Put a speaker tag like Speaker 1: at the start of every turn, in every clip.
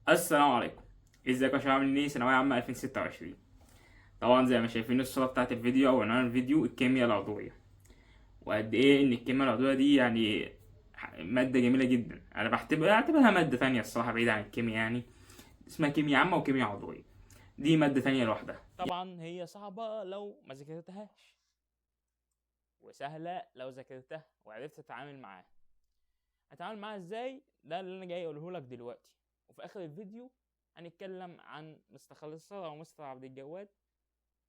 Speaker 1: السلام عليكم. ازيكم يا شباب؟ عاملين ايه؟ ثانوية عامة 2026. طبعا زي ما شايفين الصورة بتاعت الفيديو او عنوان الفيديو الكيمياء العضوية، وقد ايه ان الكيمياء العضوية دي يعني مادة جميلة جدا. انا بعتبرها مادة تانية الصراحة بعيدة عن الكيمياء يعني. اسمها كيمياء عامة وكيمياء عضوية، دي مادة تانية لوحدها. طبعا هي صعبة لو ما ذاكرتهاش، وسهلة لو ذاكرتها وعرفت تتعامل معاها. هتعامل معاها ازاي؟ ده اللي انا جاي اقوله لك دلوقتي. وفي اخر الفيديو هنتكلم عن مستر خالد الصاوي او مستر عبد الجواد.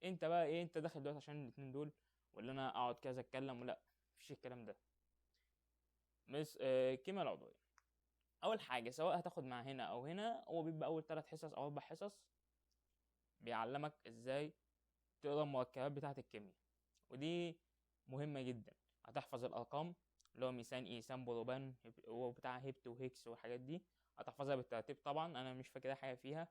Speaker 1: انت بقى ايه؟ انت داخل دلوقتي عشان الاتنين دول، ولا انا اقعد كذا اتكلم؟ ولا مفيش الكلام ده. مس الكيمياء العضويه، اول حاجه سواء هتاخد مع هنا او هنا، هو بيبقى اول 3 حصص او 4 حصص بيعلمك ازاي تقرا المركبات بتاعه الكيمياء، ودي مهمه جدا. هتحفظ الارقام اللي هو ميثان ايثان بروبان وبتاع هيبت وهيكس والحاجات دي، هتحفظها بالترتيب. طبعا انا مش فاكر حاجه فيها.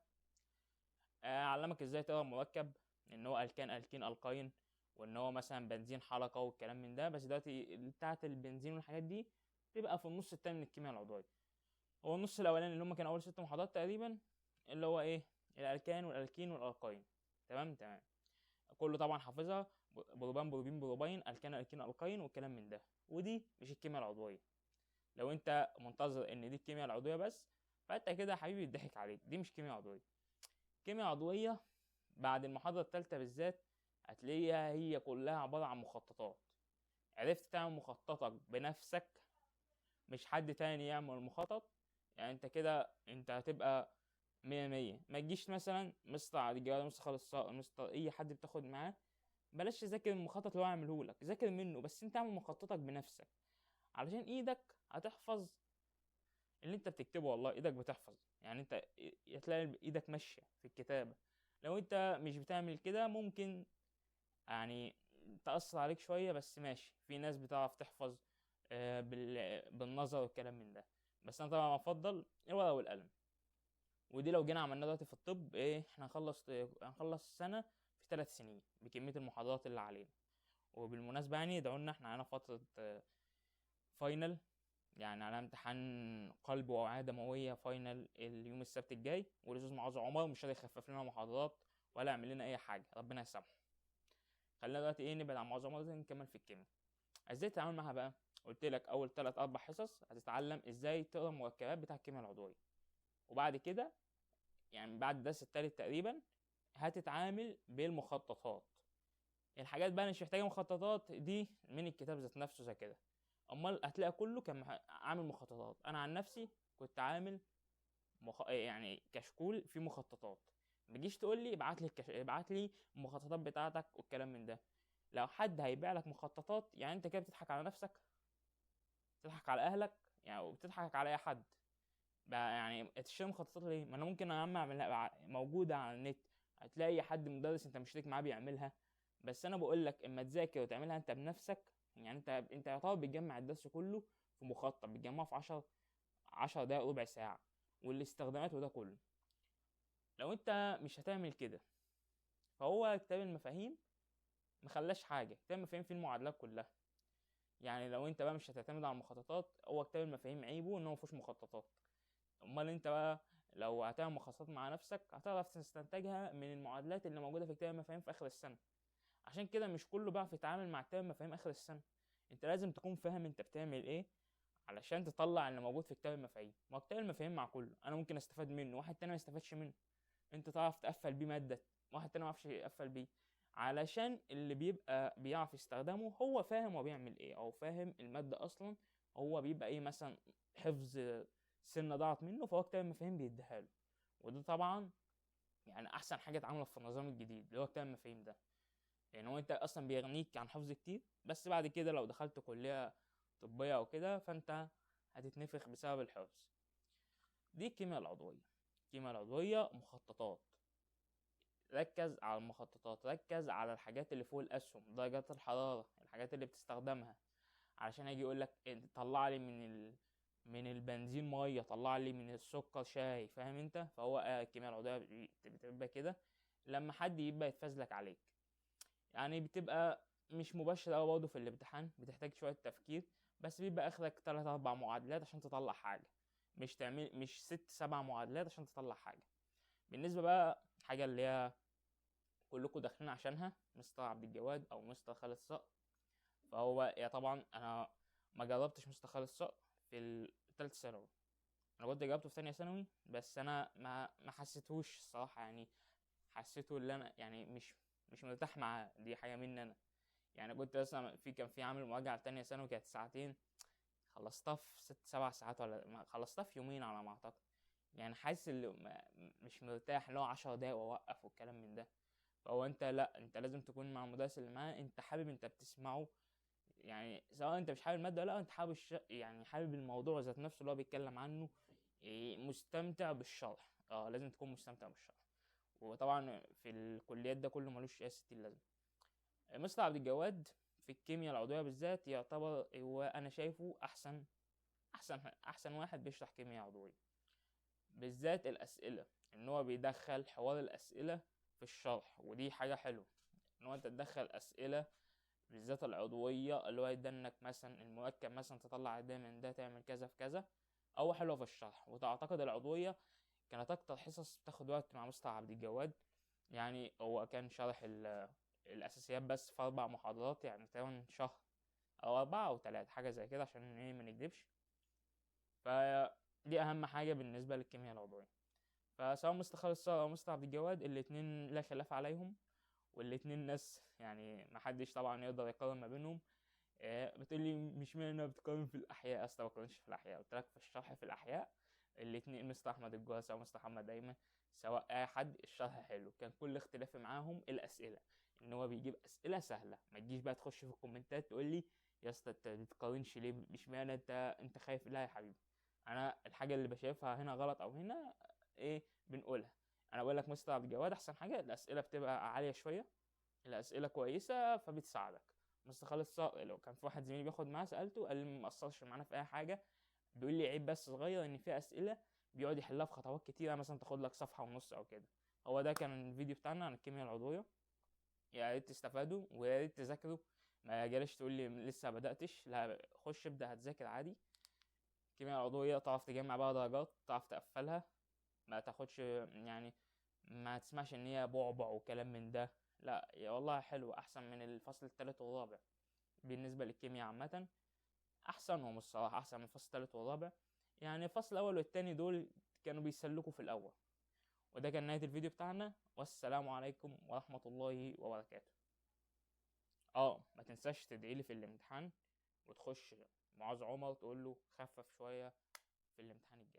Speaker 1: اعلمك ازاي تقرا مركب ان هو الكان الكين القاين، وان هو مثلا بنزين حلقه والكلام من ده. بس دلوقتي بتاعه البنزين والحاجات دي تبقى في النص التاني من الكيمياء العضويه. هو النص الاولاني اللي هم كانوا اول 6 محاضرات تقريبا، اللي هو ايه؟ الالكان والالكين والالقاين. تمام تمام. كله طبعا حافظها، بروبان بروبين بروبين الكان الكين القاين والكلام من ده. ودي مش الكيمياء العضويه. لو انت منتظر ان دي الكيمياء العضويه بس، فانت كده يا حبيبي اتضحك عليك، دي مش كيمياء عضويه. كيمياء عضويه بعد المحاضرة التالتة بالذات هتلاقيها هي كلها عبارة عن مخططات. عرفت تعمل مخططك بنفسك، مش حد تاني يعمل مخطط، يعني انت كده انت هتبقى 100 100. ما تجيش مثلا مستر عبد الجواد، مستر خالد الصقر، مستر اي حد بتاخد معاه، بلاش تذاكر المخطط اللي هو عامله لك، ذاكر منه بس انت اعمل مخططك بنفسك، علشان ايدك هتحفظ اللي انت بتكتبه. والله ايدك بتحفظ، يعني انت هتلاقي ايدك ماشية في الكتابة. لو انت مش بتعمل كده ممكن يعني تأثر عليك شوية، بس ماشي، في ناس بتعرف تحفظ بالنظر والكلام من ده. بس انا طبعا بفضل الورقة والقلم. ودي لو جينا عملنا دلوقتي في الطب ايه، احنا هنخلص السنة في 3 سنين بكمية المحاضرات اللي علينا. وبالمناسبة يعني دعونا احنا علينا فترة فاينل، يعني على امتحان قلب وأوعية دموية فاينل اليوم السبت الجاي، والأستاذ معاذ عمر مش راضي يخفف لنا محاضرات ولا يعمل لنا أي حاجة، ربنا يسامحه. خلينا دلوقتي ايه، نبعد عن معظم دي نكمل في الكيمياء. ازاي تتعامل معاها بقى؟ قلت لك اول 3 4 حصص هتتعلم ازاي تقرا المركبات بتاع الكيمياء العضويه. وبعد كده يعني بعد الدرس التالت تقريبا هتتعامل بالمخططات. الحاجات بقى اللي مش محتاجه مخططات دي من الكتاب ذات نفسه زي كده. امال هتلاقي كله كان عامل مخططات. انا عن نفسي كنت عامل يعني كشكول فيه مخططات. ما تجيش تقول لي ابعت لي المخططات بتاعتك والكلام من ده. لو حد هيبيع لك مخططات يعني انت كده بتضحك على نفسك، بتضحك على اهلك، يعني وبتضحك على اي حد بقى. يعني تشتري مخططات ليه؟ ما انا ممكن يا عم اعملها موجوده على النت، هتلاقي اي حد مدرس انت مشترك معاه بيعملها. بس انا بقول لك اما تذاكر وتعملها انت بنفسك، يعني انت يعتبر بتجمع الدرس كله في مخطط، بتجمعه في 10 دقايق ربع ساعه، والاستخدامات وده كله. لو انت مش هتعمل كده، فهو كتاب المفاهيم مخلاش حاجه. كتاب المفاهيم فيه المعادلات كلها. يعني لو انت بقى مش هتعتمد على المخططات، هو كتاب المفاهيم عيبه ان هو مفيهوش مخططات. امال انت بقى لو هتعمل مخططات مع نفسك هتعرف تستنتجها من المعادلات اللي موجوده في كتاب المفاهيم في اخر السنه. عشان كده مش كله بيعرف يتعامل مع كتاب المفاهيم اخر السنه. انت لازم تكون فاهم انت بتعمل ايه علشان تطلع اللي موجود في كتاب المفاهيم. ما هو كتاب المفاهيم مع كله انا ممكن استفاد منه، واحد تاني ما يستفادش منه. انت تعرف تقفل بيه ماده، واحد تاني ما يعرفش يقفل بيه. علشان اللي بيبقى بيعرف يستخدمه هو فاهم هو بيعمل ايه، او فاهم الماده اصلا. هو بيبقى ايه مثلا حفظ سنه ضاعت منه، فهو كتاب المفاهيم بيديها له. وده طبعا يعني احسن حاجه اتعملت في النظام الجديد اللي هو كتاب المفاهيم ده. يعني هو انت اصلا بيغنيك عن حفظ كتير، بس بعد كده لو دخلت كليه طبيه او كده فانت هتتنفخ بسبب الحفظ. دي الكيمياء العضويه. الكيمياء العضويه مخططات. ركز على المخططات، ركز على الحاجات اللي فوق الاسهم، درجات الحراره، الحاجات اللي بتستخدمها. علشان اجي اقول لك طلع لي من البنزين ميه، طلع لي من السكر شاي، فاهم انت؟ فهو الكيمياء العضويه بتبقى كده لما حد يبقى يتفزلك عليك. يعني بتبقى مش مباشرة أوي برضه في الامتحان، بتحتاج شوية تفكير، بس بيبقى آخرك 3 4 معادلات عشان تطلع حاجة. مش 6 7 معادلات عشان تطلع حاجة. بالنسبة بقى حاجة اللي هي كلكم داخلين عشانها، مستر عبد الجواد او مستر خالد صقر، فهو يا طبعا انا ما جربتش مستر خالد صقر في الثالث ثانوي، انا كنت جربته في تانية ثانوي بس انا ما حسيتهوش الصراحة، يعني حسيته اللي انا يعني مش مرتاح معاه، دي حاجة مني انا. يعني كنت مثلا كان في عامل مراجعة تانية ثانوي كانت ساعتين، خلصتها في 6 7 ساعات، ولا خلصتها في يومين على ما اعتقد. يعني حاسس اللي مش مرتاح، اللي هو 10 دقايق واوقف والكلام من ده. فهو انت لا، انت لازم تكون مع المدرس اللي معاه انت حابب انت بتسمعه، يعني سواء انت مش حابب الماده ولا لا، انت حابب يعني حابب الموضوع ذات نفسه اللي هو بيتكلم عنه، مستمتع بالشرح. لازم تكون مستمتع بالشرح. وطبعا في الكليات ده كله ملوش اي 60 لازمه. مستر عبد الجواد في الكيمياء العضويه بالذات يعتبر هو انا شايفه احسن واحد بيشرح كيمياء عضويه، بالذات الاسئله، ان هو بيدخل حوار الاسئله في الشرح، ودي حاجه حلوه ان هو انت تدخل اسئله بالذات العضويه، اللي هو يدنك مثلا المركب مثلا تطلع ده من ده تعمل كذا في كذا، او حلوه في الشرح. وتعتقد العضويه كانت اكتر حصص بتاخد وقت مع مستر عبد الجواد، يعني هو كان شرح الاساسيات بس في 4 محاضرات، يعني تقريبا شهر او 4 أو 3 حاجه زي كده عشان ايه ما نكدبش. فدي اهم حاجه بالنسبه للكيمياء العضويه. فسواء مستر خالد صقر او مستر عبد الجواد الاتنين لا خلاف عليهم، والاتنين ناس يعني محدش طبعا يقدر يقارن ما بينهم. بتقولي مش معنى بتقارن في الاحياء، اصلا ما بقارنش في الاحياء، قلت لك في الشرح في الاحياء الاتنين مستر احمد الجوهري او مستر محمد ايمن سواء اي حد الشرح حلو، كان كل اختلافي معاهم الاسئله، ان هو بيجيب اسئله سهله. ما تجيش بقى تخش في الكومنتات تقول لي يا اسطى انت بتقارنش ليه، مش معنى انت خايف، لا يا حبيبي، انا الحاجه اللي بشايفها هنا غلط او هنا ايه بنقولها. انا بقول لك مستر عبد الجواد احسن حاجه الاسئله بتبقى عاليه شويه، الاسئله كويسه فبتساعدك. مستر خالد صقر لو كان في واحد زميلي بياخد معاه سالته قال لي ما اثرش معانا في اي حاجه، بيقول لي عيب بس صغير ان في اسئله بيقعد يحلها في خطوات كتيره مثلا تاخد لك صفحه ونص او كده. هو ده كان الفيديو بتاعنا عن الكيمياء العضويه، يا ريت تستفادوا ويا ريت تذاكروا. ما جالش تقول لي لسه بداتش، لا خش ابدا هتذاكر عادي. الكيمياء العضويه تعرف تجمع بقى درجات، تعرف تقفلها، ما تاخدش يعني ما تسمعش ان هي بعبع وكلام من ده، لا يا والله حلو، احسن من الفصل الثالث والرابع بالنسبه للكيمياء عامه، احسنهم الصراحه، احسن من الفصل الثالث والرابع. يعني الفصل الاول والتاني دول كانوا بيسلكوا في الاول. وده كان نهايه الفيديو بتاعنا، والسلام عليكم ورحمه الله وبركاته. ما تنساش تدعيلي في الامتحان، وتخش معاذ عمر تقول له خفف شويه في الامتحان الجاي.